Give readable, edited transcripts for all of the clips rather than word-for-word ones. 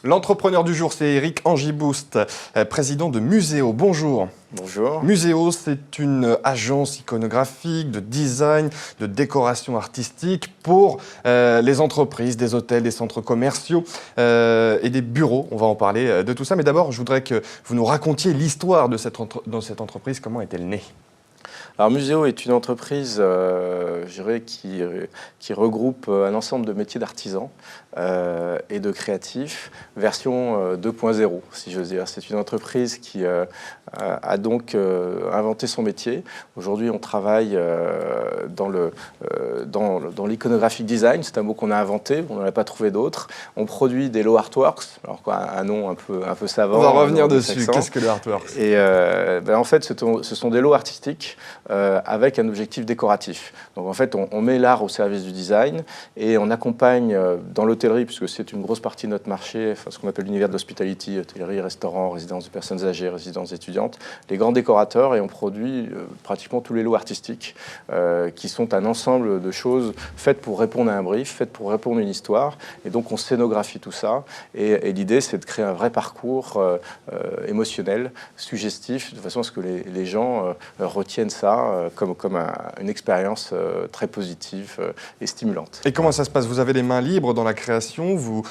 L'entrepreneur du jour, c'est Eric Angiboost, président de Muséo. Bonjour. Bonjour. Muséo, c'est une agence iconographique, de design, de décoration artistique pour les entreprises, des hôtels, des centres commerciaux et des bureaux. On va en parler de tout ça. Mais d'abord, je voudrais que vous nous racontiez l'histoire de cette entreprise. Comment est-elle née ? Alors Muséo est une entreprise, je dirais, qui regroupe un ensemble de métiers d'artisans et de créatifs, version 2.0, si j'ose dire. C'est une entreprise qui a donc inventé son métier. Aujourd'hui, on travaille dans l'iconographic design. C'est un mot qu'on a inventé, on n'en a pas trouvé d'autre. On produit des low artworks, alors quoi, un nom un peu savant. On va revenir dessus. Qu'est-ce que le artworks ? Et en fait, ce sont des lots artistiques avec un objectif décoratif. Donc en fait, on met l'art au service du design et on accompagne dans l'hôtellerie, puisque c'est une grosse partie de notre marché, enfin, ce qu'on appelle l'univers de l'hospitality, hôtellerie, restaurant, résidence de personnes âgées, résidence étudiantes, les grands décorateurs, et on produit pratiquement tous les lots artistiques qui sont un ensemble de choses faites pour répondre à un brief, faites pour répondre à une histoire, et donc on scénographie tout ça, et l'idée c'est de créer un vrai parcours émotionnel, suggestif, de façon à ce que les gens retiennent ça comme une expérience très positive et stimulante. Et comment ça se passe ? Vous avez les mains libres dans la création, vous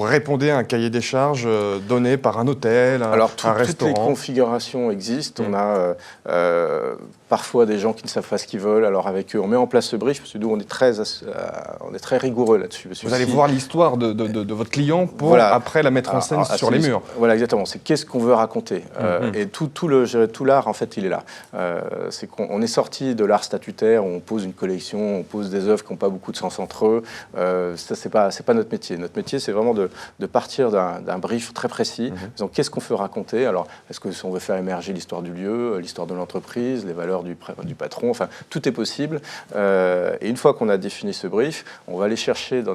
répondez à un cahier des charges donné par un hôtel, un restaurant ? Toutes les configurations existent. On a parfois des gens qui ne savent pas ce qu'ils veulent. Alors avec eux, on met en place ce brief, parce que nous, on est très rigoureux là-dessus. Vous allez voir l'histoire de votre client pour après la mettre en scène sur les murs. Voilà, exactement. C'est qu'est-ce qu'on veut raconter. Et tout l'art, en fait, il est là. C'est qu'on est sorti de l'art statutaire, où on pose une collection, on pose des œuvres qui n'ont pas beaucoup de sens entre eux. Ça, c'est pas notre métier. Notre métier, c'est vraiment de partir d'un brief très précis, disant qu'est-ce qu'on veut raconter. Alors, est-ce qu'on veut faire émerger l'histoire du lieu, l'histoire de l'entreprise, les valeurs du patron, enfin, tout est possible. Et une fois qu'on a défini ce brief, on va aller chercher dans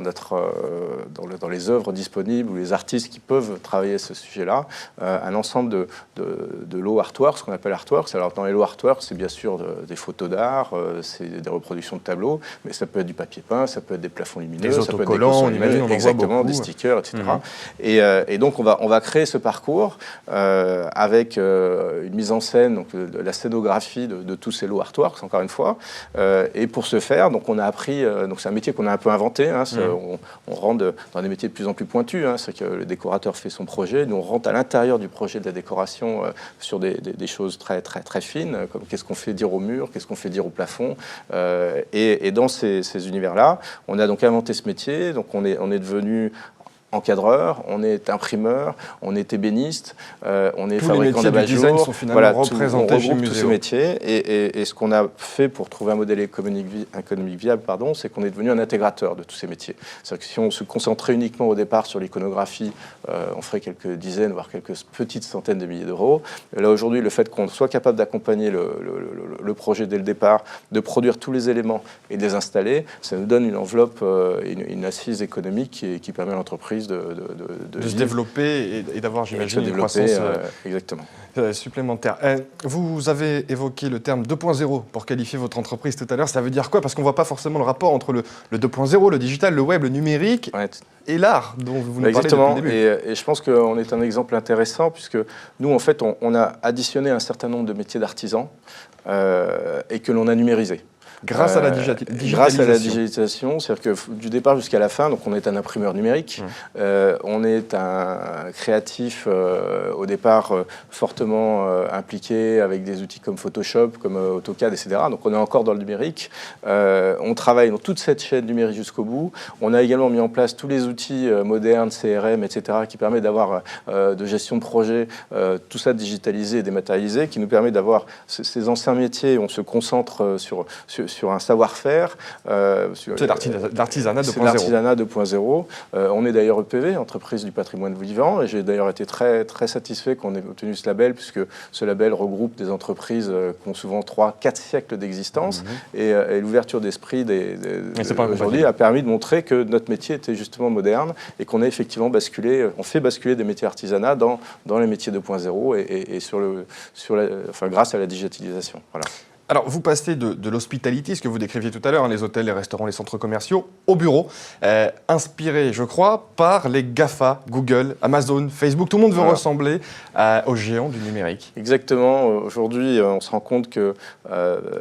les œuvres disponibles ou les artistes qui peuvent travailler ce sujet-là, un ensemble de low artworks, ce qu'on appelle artworks. Alors, dans les low artworks, c'est bien sûr des photos d'art, c'est des reproductions de tableaux, mais ça peut être du papier peint, ça peut être des plafonds lumineux, des ça peut être autocollants, exactement, des stickers, etc. Et donc, on va créer ce parcours avec une mise en scène, donc de la scénographie de tous ces low artworks, encore une fois. Et pour ce faire, donc on a appris, donc c'est un métier qu'on a un peu inventé, on rentre dans des métiers de plus en plus pointus, c'est que le décorateur fait son projet, nous on rentre à l'intérieur du projet de la décoration sur des choses très, très, très fines, comme qu'est-ce qu'on fait dire au mur, qu'est-ce qu'on fait dire au plafond. Et dans ces univers-là, on a donc inventé ce métier, donc on est devenu encadreur, on est imprimeur, on est ébéniste, on est fabricant d'abat-jour. Représentés chez Muséo. Tous ces métiers. Et ce qu'on a fait pour trouver un modèle économique viable, c'est qu'on est devenu un intégrateur de tous ces métiers. C'est-à-dire que si on se concentrait uniquement au départ sur l'iconographie, on ferait quelques dizaines, voire quelques petites centaines de milliers d'euros. Là, aujourd'hui, le fait qu'on soit capable d'accompagner le projet dès le départ, de produire tous les éléments et de les installer, ça nous donne une enveloppe, une assise économique qui permet à l'entreprise de se développer et d'avoir, j'imagine, une croissance exactement. Supplémentaire. Vous avez évoqué le terme 2.0 pour qualifier votre entreprise tout à l'heure. Ça veut dire quoi ? Parce qu'on ne voit pas forcément le rapport entre le 2.0, le digital, le web, le numérique et l'art dont vous nous parlez depuis le début. Et je pense qu'on est un exemple intéressant puisque nous, en fait, on a additionné un certain nombre de métiers d'artisans et que l'on a numérisé. Grâce à la digitalisation. Grâce à la digitalisation, c'est-à-dire que du départ jusqu'à la fin, donc on est un imprimeur numérique, on est un créatif au départ fortement impliqué avec des outils comme Photoshop, comme AutoCAD, etc. Donc on est encore dans le numérique. On travaille dans toute cette chaîne numérique jusqu'au bout. On a également mis en place tous les outils modernes, CRM, etc., qui permettent d'avoir de gestion de projet, tout ça digitalisé et dématérialisé, qui nous permet d'avoir ces anciens métiers. On se concentre sur un savoir-faire. C'est l'artisanat 2.0. C'est l'artisanat 2.0. On est d'ailleurs EPV, entreprise du patrimoine vivant, et j'ai d'ailleurs été très, très satisfait qu'on ait obtenu ce label, puisque ce label regroupe des entreprises qui ont souvent 3-4 siècles d'existence, et l'ouverture d'esprit aujourd'hui a permis de montrer que notre métier était justement moderne, et qu'on a effectivement on fait basculer des métiers artisanat dans les métiers 2.0, et grâce à la digitalisation. Voilà. Alors, vous passez de l'hospitality, ce que vous décriviez tout à l'heure, les hôtels, les restaurants, les centres commerciaux, au bureau, inspiré, je crois, par les GAFA, Google, Amazon, Facebook. Tout le monde veut ressembler aux géants du numérique. Exactement. Aujourd'hui, on se rend compte que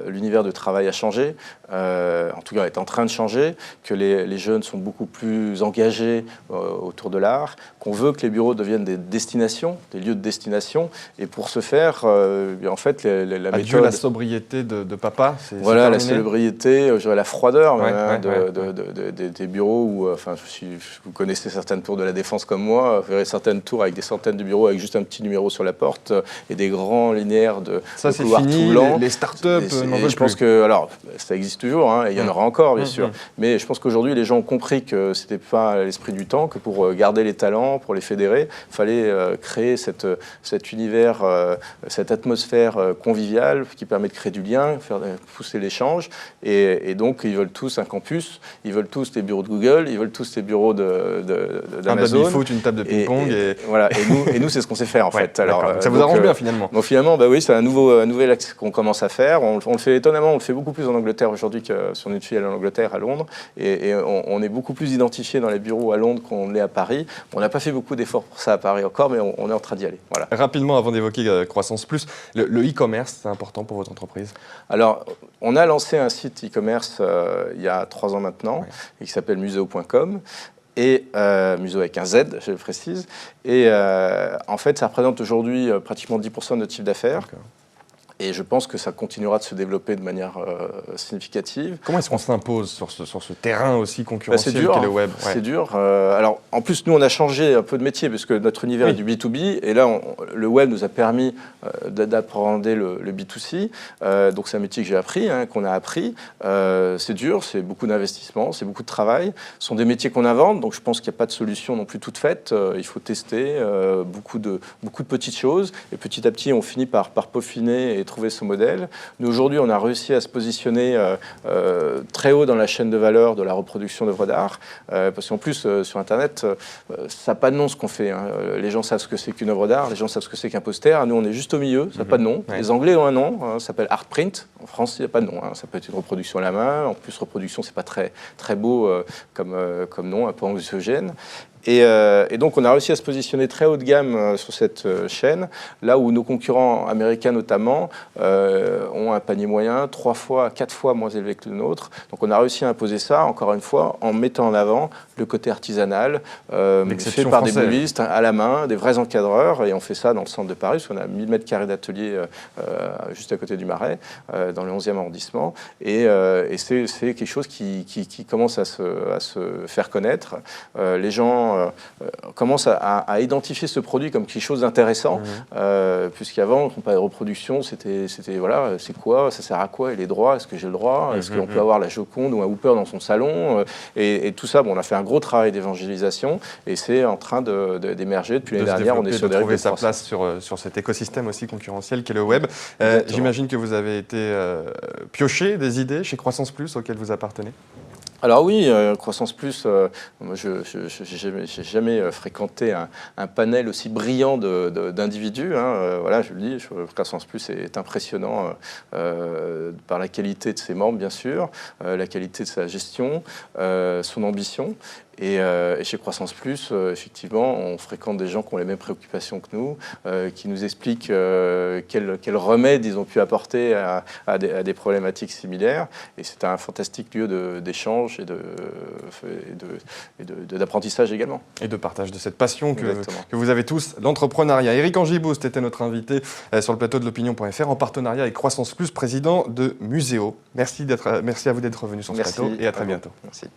l'univers de travail a changé, en tout cas est en train de changer, que les jeunes sont beaucoup plus engagés autour de l'art, qu'on veut que les bureaux deviennent des destinations, des lieux de destination. Et pour ce faire, en fait, la Adieu méthode... la sobriété de papa. Voilà, la sobriété, je dirais la froideur des bureaux où, enfin, si vous connaissez certaines tours de la Défense comme moi, vous verrez certaines tours avec des centaines de bureaux avec juste un petit numéro sur la porte et des grands linéaires de couloirs tout blancs. Les startups n'en veulent plus. Je pense que, alors, ça existe toujours, hein, et il y en aura encore, bien sûr, mais je pense qu'aujourd'hui, les gens ont compris que c'était pas l'esprit du temps, que pour garder les talents, pour les fédérer, il fallait créer cet univers, cette atmosphère conviviale qui permet de créer du lien, faire pousser l'échange, et donc ils veulent tous un campus, ils veulent tous des bureaux de Google, ils veulent tous des bureaux d'Amazon. Un baby-foot, une table de ping-pong. Voilà, et nous c'est ce qu'on sait faire en fait. Alors, ça vous arrange bien finalement. Donc finalement, bah oui, c'est un nouvel axe qu'on commence à faire. On le fait étonnamment, on le fait beaucoup plus en Angleterre aujourd'hui que sur une filiale en Angleterre, à Londres, et on est beaucoup plus identifié dans les bureaux à Londres qu'on l'est à Paris. On n'a pas fait beaucoup d'efforts pour ça à Paris encore, mais on est en train d'y aller. Voilà. Rapidement, avant d'évoquer Croissance Plus, le e-commerce, c'est important pour votre entreprise? Alors, on a lancé un site e-commerce il y a 3 ans maintenant, et qui s'appelle museo.com. Et Museo avec un Z, je le précise. Et en fait, ça représente aujourd'hui pratiquement 10% de notre chiffre d'affaires. Et je pense que ça continuera de se développer de manière significative. Comment est-ce qu'on s'impose sur ce terrain aussi concurrentiel qu'est le web? C'est dur. Alors, en plus, nous, on a changé un peu de métier, parce que notre univers est du B2B. Et là, le web nous a permis d'appréhender le B2C. Donc, c'est un métier que j'ai appris, qu'on a appris. C'est dur, c'est beaucoup d'investissement, c'est beaucoup de travail. Ce sont des métiers qu'on invente, donc je pense qu'il n'y a pas de solution non plus toute faite. Il faut tester beaucoup de petites choses. Et petit à petit, on finit par peaufiner et trouver ce modèle. Nous, aujourd'hui, on a réussi à se positionner très haut dans la chaîne de valeur de la reproduction d'œuvres d'art, parce qu'en plus, sur Internet, ça n'a pas de nom ce qu'on fait. Les gens savent ce que c'est qu'une œuvre d'art, les gens savent ce que c'est qu'un poster. Nous, on est juste au milieu, ça n'a pas de nom. Les Anglais ont un nom, ça s'appelle art print. En France, il n'y a pas de nom. Ça peut être une reproduction à la main. En plus, reproduction, c'est pas très beau comme nom, un peu anxiogène. Et donc, on a réussi à se positionner très haut de gamme sur cette chaîne, là où nos concurrents américains notamment ont un panier moyen 3 fois, 4 fois moins élevé que le nôtre. Donc, on a réussi à imposer ça, encore une fois, en mettant en avant le côté artisanal, fait par des boulistes à la main, des vrais encadreurs, et on fait ça dans le centre de Paris, parce qu'on a 1000 mètres carrés d'atelier juste à côté du Marais, dans le 11e arrondissement, et c'est quelque chose qui commence à se faire connaître. Les gens commence à identifier ce produit comme quelque chose d'intéressant, puisqu'avant, quand on parlait de reproduction, c'était voilà, c'est quoi, ça sert à quoi, et les droits, est-ce que j'ai le droit, est-ce qu'on peut avoir la Joconde ou un Hooper dans son salon, et tout ça, bon, on a fait un gros travail d'évangélisation, et c'est en train d'émerger depuis l'année dernière. On est sur de trouver sa place sur cet écosystème aussi concurrentiel qu'est le web. J'imagine que vous avez été pioché des idées chez Croissance Plus auxquelles vous appartenez. Alors oui, Croissance Plus, moi je n'ai jamais fréquenté un panel aussi brillant d'individus. Voilà, je le dis, Croissance Plus est impressionnant par la qualité de ses membres, bien sûr, la qualité de sa gestion, son ambition. Et chez Croissance Plus, effectivement, on fréquente des gens qui ont les mêmes préoccupations que nous, qui nous expliquent quels remèdes ils ont pu apporter à des problématiques similaires. Et c'est un fantastique lieu d'échange et d'apprentissage également. Et de partage de cette passion que vous avez tous, l'entrepreneuriat. Éric Angibouste était notre invité sur le plateau de l'Opinion.fr en partenariat avec Croissance Plus, président de Museo. Merci à vous d'être venu sur ce plateau et à très bientôt. Merci.